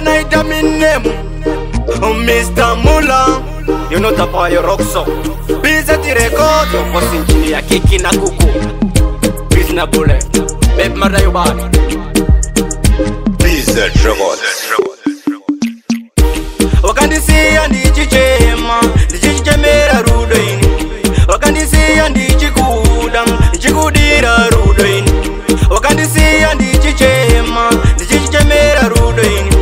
naita minemu Mr. Mula, you know the boy Roxo. Busy the record, you was in ya kiki na kuku. Business bullet, babe mara you bad. Busy record. Wakandisi andi chichema, chichemera rudoini. Wakandisi andi chikudam, chikudira rudoini. Wakandisi andi chichema, chichemera rudoini.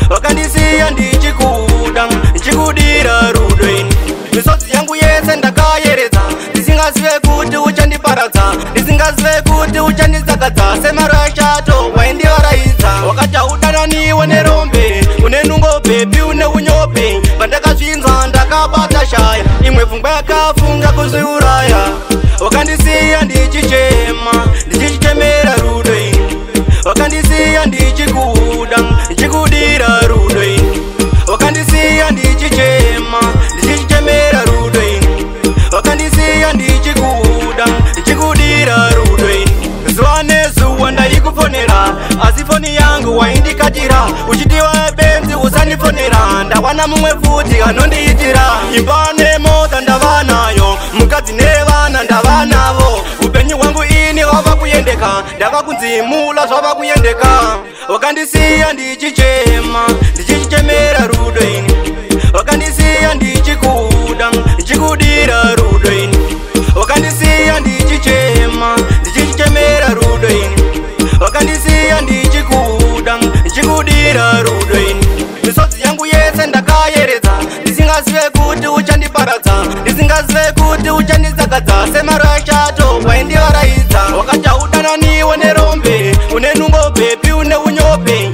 Wakandisi andi chikudam, chikudira rudoini. Misotsi yangu yese ndakayereza, ndisingazive kuti uchandiparadza, ndisingazive kuti uchandizakadza. Semarashato waindiwaraidza, wakataudana niwe nerombe, une nungo bebi une unyope. Pandakazvinza ndakabata shaya, imwe pfungwa yakafunga kuziuraya. Wakandisiya ndichichema, ndichichemera rudoini. Wakandisiya ndichikuda, ndichikudira rudoini. Wakandisiya ndichichema, ndichichemera rudoini. Wakandisiya ndichikuda, ndichikudira rudoini. Zuwa nezuwa ndaikufonera, asi foni yangu waindikatira. Uchitiwa benzi usandifonera, ndawana mumwe futi anondiitira. Imba nemota ndavanayo, mukadzi nevana ndavanavo. Upenyu hwangu ini hwava kuyendeka, ndava kunzimula zvava kuyendeka. Wakandisiya ndichichema, ndichichemera rudoini. Wakandisiya ndichikuda, ndichikudira rudoini. Wakandisiya ndichichema, ndichichemera rudoini. Wakandisiya ndichikuda, ndichikudira rudoini. Misodzi yangu yese ndakayereza, ndisingazive kuti uchandiparadza, ndisingazive kuti uchandizakadza. Semarashato waindiwaraidza, wakataudana niwe nerombe, une nungo bebi une unyope.